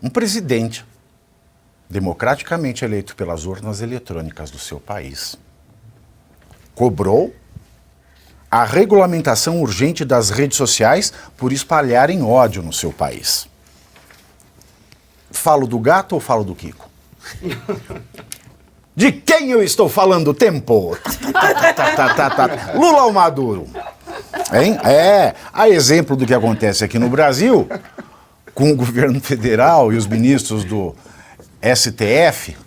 um presidente democraticamente eleito pelas urnas eletrônicas do seu país cobrou a regulamentação urgente das redes sociais por espalharem ódio no seu país. Falo do gato ou falo do Kiko? De quem eu estou falando, tempo? Lula ou Maduro? Hein? A exemplo do que acontece aqui no Brasil, com o governo federal e os ministros do STF,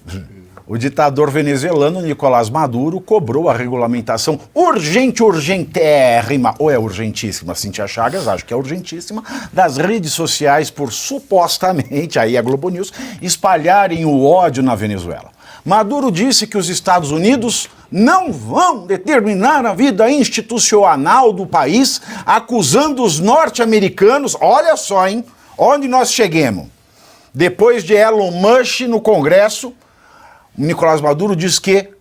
o ditador venezuelano Nicolás Maduro cobrou a regulamentação urgentérrima, ou é urgentíssima, Cíntia Chagas, acho que é urgentíssima, das redes sociais por supostamente, aí a Globo News, espalharem o ódio na Venezuela. Maduro disse que os Estados Unidos não vão determinar a vida institucional do país, acusando os norte-americanos, olha só, hein, onde nós cheguemos. Depois de Elon Musk no Congresso, Nicolás Maduro diz que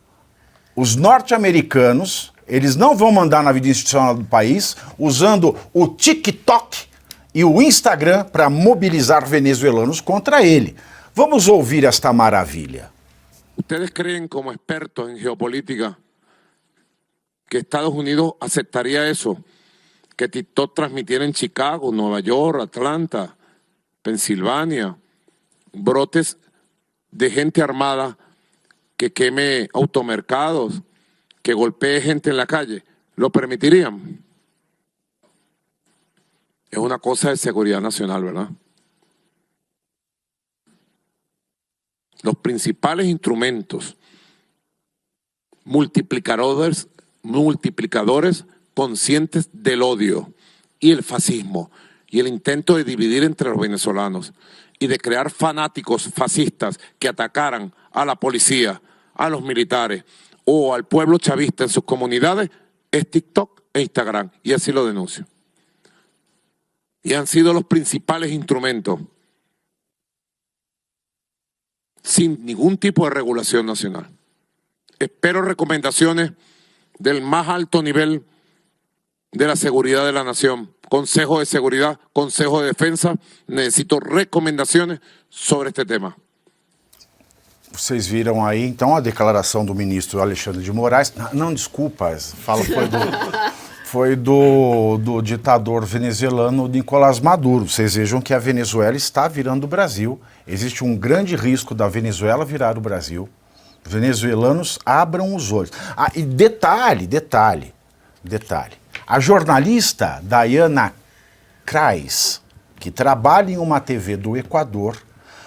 os norte-americanos, eles não vão mandar na vida institucional do país, usando o TikTok e o Instagram para mobilizar venezuelanos contra ele. Vamos ouvir esta maravilha. ¿Ustedes creen, como expertos en geopolítica, que Estados Unidos aceptaría eso? Que TikTok transmitiera en Chicago, Nueva York, Atlanta, Pensilvania, brotes de gente armada que queme automercados, que golpee gente en la calle, ¿lo permitirían? Es una cosa de seguridad nacional, ¿verdad? Los principales instrumentos multiplicadores conscientes del odio y el fascismo y el intento de dividir entre los venezolanos y de crear fanáticos fascistas que atacaran a la policía, a los militares o al pueblo chavista en sus comunidades es TikTok e Instagram, y así lo denuncio. Y han sido los principales instrumentos sin ningún tipo de regulación nacional. Espero recomendaciones del más alto nivel de la seguridad de la nación. Consejo de Seguridad, Consejo de Defensa, necesito recomendações sobre este tema. Vocês viram aí, então, a declaração do ministro Alexandre de Moraes. Não, desculpa, foi do ditador venezuelano Nicolás Maduro. Vocês vejam que a Venezuela está virando o Brasil. Existe um grande risco da Venezuela virar o Brasil. Venezuelanos abram os olhos. E detalhe. A jornalista Diana Crais, que trabalha em uma TV do Equador,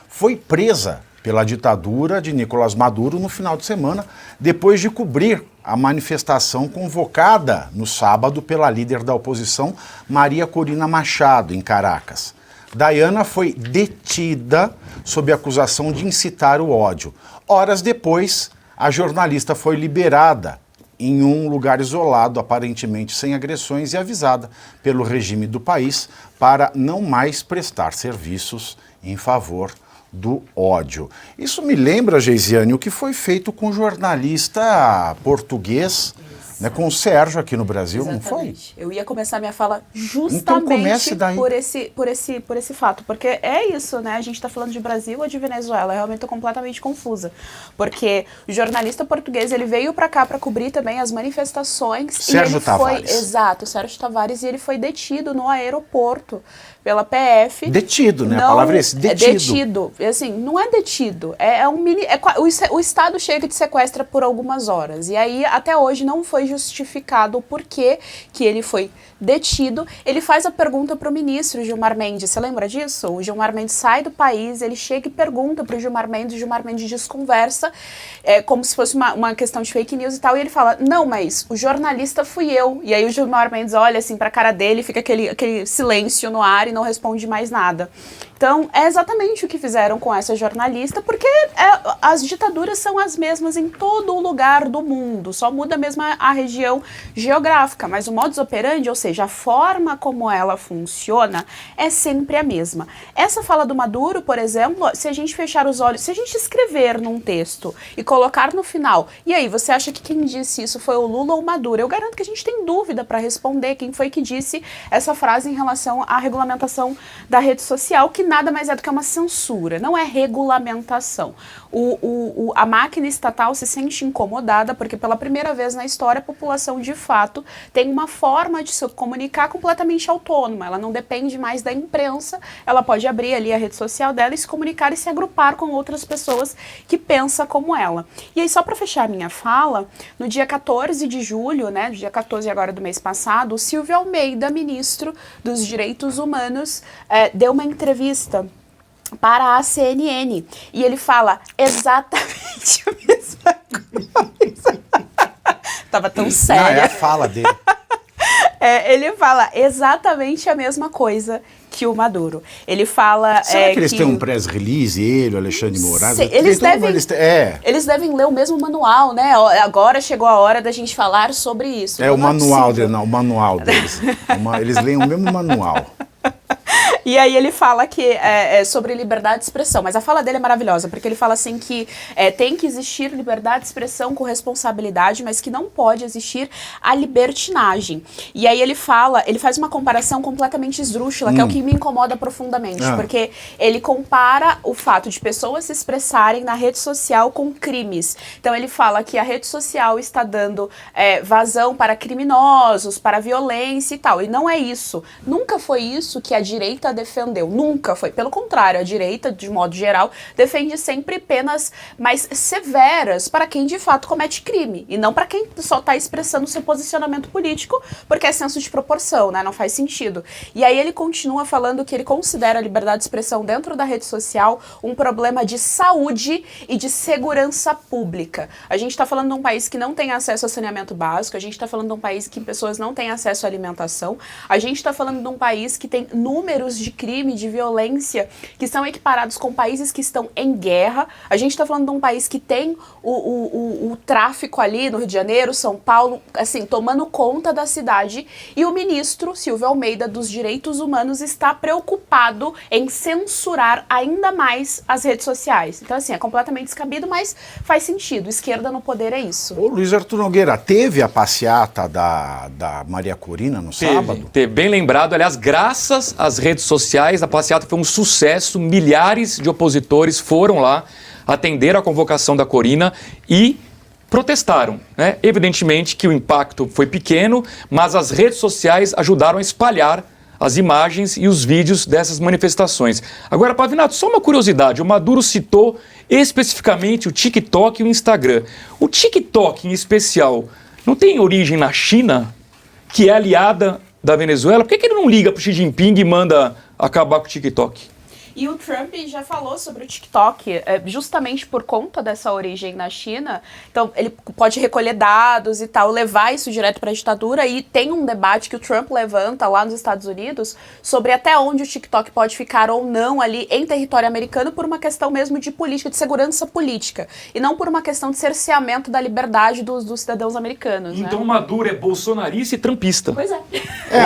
foi presa pela ditadura de Nicolás Maduro no final de semana, depois de cobrir a manifestação convocada no sábado pela líder da oposição, Maria Corina Machado, em Caracas. Diana foi detida sob acusação de incitar o ódio. Horas depois, a jornalista foi liberada em um lugar isolado, aparentemente sem agressões, e avisada pelo regime do país para não mais prestar serviços em favor do ódio. Isso me lembra, Geisiane, o que foi feito com o jornalista português, né, com o Sérgio aqui no Brasil. Exatamente. Não foi? Eu ia começar minha fala justamente então por esse fato, porque é isso, né? A gente está falando de Brasil ou de Venezuela? Eu realmente estou completamente confusa, porque o jornalista português, ele veio para cá para cobrir também as manifestações. Sérgio Tavares. Exato, Sérgio Tavares, e ele foi detido no aeroporto pela PF. Detido, né? A palavra é esse, detido. Detido. Assim, não é detido, o Estado chega e te sequestra por algumas horas, e aí até hoje não foi justificado o porquê que ele foi detido. Ele faz a pergunta para o ministro Gilmar Mendes, você lembra disso? O Gilmar Mendes sai do país, ele chega e pergunta para o Gilmar Mendes desconversa, como se fosse uma questão de fake news e tal, e ele fala, não, mas o jornalista fui eu. E aí o Gilmar Mendes olha assim para a cara dele, fica aquele silêncio no ar e não responde mais nada. Então, é exatamente o que fizeram com essa jornalista, porque as ditaduras são as mesmas em todo o lugar do mundo, só muda mesmo a região geográfica, mas o modus operandi, ou seja, a forma como ela funciona é sempre a mesma. Essa fala do Maduro, por exemplo, se a gente fechar os olhos, se a gente escrever num texto e colocar no final, e aí, você acha que quem disse isso foi o Lula ou o Maduro? Eu garanto que a gente tem dúvida para responder quem foi que disse essa frase em relação à regulamentação da rede social, que nada mais é do que uma censura, não é regulamentação. A máquina estatal se sente incomodada porque pela primeira vez na história a população de fato tem uma forma de se comunicar completamente autônoma, ela não depende mais da imprensa, ela pode abrir ali a rede social dela e se comunicar e se agrupar com outras pessoas que pensam como ela. E aí, só para fechar a minha fala, no dia 14 de julho, né, dia 14 agora do mês passado, o Silvio Almeida, ministro dos Direitos Humanos, deu uma entrevista para a CNN, e ele fala exatamente a mesma coisa. Tava tão séria. Não, é a fala dele. Ele fala exatamente a mesma coisa que o Maduro. Ele fala... Será que eles têm um press release, ele, o Alexandre de Moraes? Eles devem ler o mesmo manual, né? Agora chegou a hora da gente falar sobre isso. O manual deles. Eles leem o mesmo manual. E aí ele fala que é sobre liberdade de expressão, mas a fala dele é maravilhosa, porque ele fala assim que tem que existir liberdade de expressão com responsabilidade, mas que não pode existir a libertinagem. E aí ele faz uma comparação completamente esdrúxula, que é o que me incomoda profundamente, porque ele compara o fato de pessoas se expressarem na rede social com crimes. Então ele fala que a rede social está dando vazão para criminosos, para violência e tal, e não é isso. Nunca foi isso que a direita defendeu, nunca foi. Pelo contrário, a direita, de modo geral, defende sempre penas mais severas para quem de fato comete crime, e não para quem só está expressando seu posicionamento político, porque é senso de proporção, né? Não faz sentido. E aí ele continua falando que ele considera a liberdade de expressão dentro da rede social um problema de saúde e de segurança pública. A gente está falando de um país que não tem acesso a saneamento básico, a gente está falando de um país que pessoas não têm acesso à alimentação, a gente está falando de um país que tem números de crime, de violência, que são equiparados com países que estão em guerra. A gente está falando de um país que tem o tráfico ali no Rio de Janeiro, São Paulo, assim, tomando conta da cidade, e o ministro Silvio Almeida dos Direitos Humanos está preocupado em censurar ainda mais as redes sociais. Então, assim, é completamente descabido, mas faz sentido. Esquerda no poder é isso. Ô, Luiz Arthur Nogueira, teve a passeata da Maria Corina no sábado? Teve, bem lembrado. Aliás, graças às redes sociais, a passeata foi um sucesso. Milhares de opositores foram lá atender a convocação da Corina e protestaram, né? Evidentemente que o impacto foi pequeno, mas as redes sociais ajudaram a espalhar as imagens e os vídeos dessas manifestações. Agora, Pavinato, só uma curiosidade, o Maduro citou especificamente o TikTok e o Instagram. O TikTok, em especial, não tem origem na China, que é aliada da Venezuela? Por que ele não liga para o Xi Jinping e manda acabar com o TikTok? E o Trump já falou sobre o TikTok, justamente por conta dessa origem na China. Então, ele pode recolher dados e tal, levar isso direto para a ditadura. E tem um debate que o Trump levanta lá nos Estados Unidos sobre até onde o TikTok pode ficar ou não ali em território americano por uma questão mesmo de política, de segurança política. E não por uma questão de cerceamento da liberdade dos cidadãos americanos. Então, né? Maduro é bolsonarista e trampista. Pois é.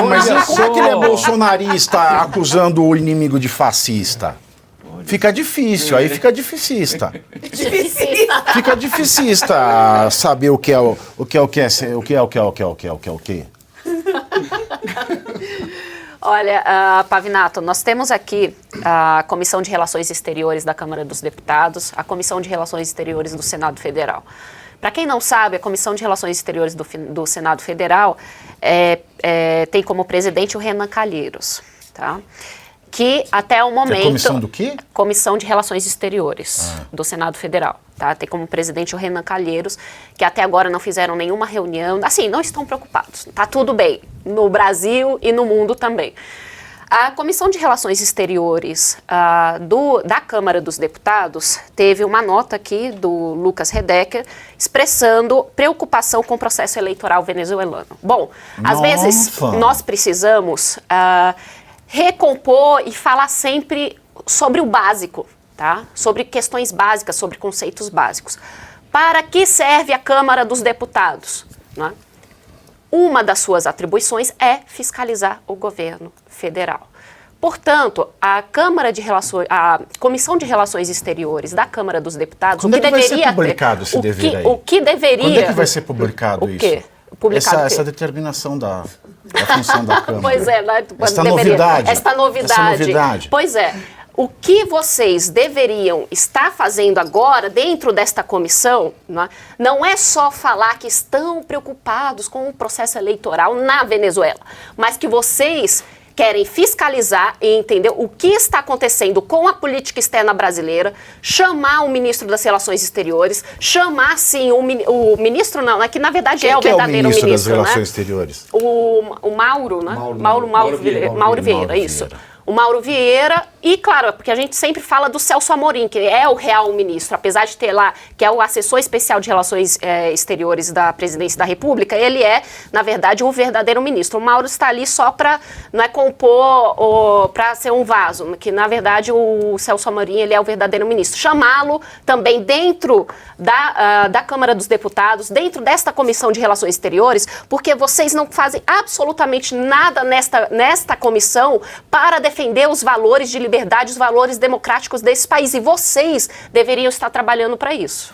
Mas Olha como é que ele é só. bolsonarista acusando o inimigo de fascista? Fica difícil, aí fica dificista. Fica dificista saber o que é o que. Olha, Pavinato, nós temos aqui a Comissão de Relações Exteriores da Câmara dos Deputados, a Comissão de Relações Exteriores do Senado Federal. Para quem não sabe, a Comissão de Relações Exteriores do Senado Federal tem como presidente o Renan Calheiros, tá? Que até o momento... comissão do quê? Comissão de Relações Exteriores do Senado Federal, tá? Tem como presidente o Renan Calheiros, que até agora não fizeram nenhuma reunião, assim, não estão preocupados, tá tudo bem, no Brasil e no mundo também. A Comissão de Relações Exteriores da Câmara dos Deputados teve uma nota aqui do Lucas Redeker expressando preocupação com o processo eleitoral venezuelano. Bom, às vezes nós precisamos recompor e falar sempre sobre o básico, tá? Sobre questões básicas, sobre conceitos básicos. Para que serve a Câmara dos Deputados? Né? uma das suas atribuições é fiscalizar o governo federal. Portanto, a Comissão de Relações Exteriores da Câmara dos Deputados, Quando é que vai ser publicado esse dever aí? O que deveria... Quando é que vai ser publicado o quê? isso? Publicado Essa determinação da função da Câmara. Pois é, né? Esta novidade. Esta novidade. Pois é. O que vocês deveriam estar fazendo agora, dentro desta comissão, não é só falar que estão preocupados com o processo eleitoral na Venezuela, mas que vocês querem fiscalizar e entender o que está acontecendo com a política externa brasileira, chamar o ministro das Relações Exteriores, chamar, sim, o ministro, não, que na verdade é o verdadeiro ministro, das Relações Exteriores? O Mauro, né? Mauro Vieira, isso. O Mauro Vieira, e claro, porque a gente sempre fala do Celso Amorim, que é o real ministro, apesar de ter lá, que é o assessor especial de relações exteriores da presidência da República, ele é, na verdade, o verdadeiro ministro. O Mauro está ali só para, não é compor, para ser um vaso, que na verdade o Celso Amorim, ele é o verdadeiro ministro. Chamá-lo também dentro da Câmara dos Deputados, dentro desta Comissão de Relações Exteriores, porque vocês não fazem absolutamente nada nesta comissão para defender os valores de liberdade, os valores democráticos desse país. E vocês deveriam estar trabalhando para isso.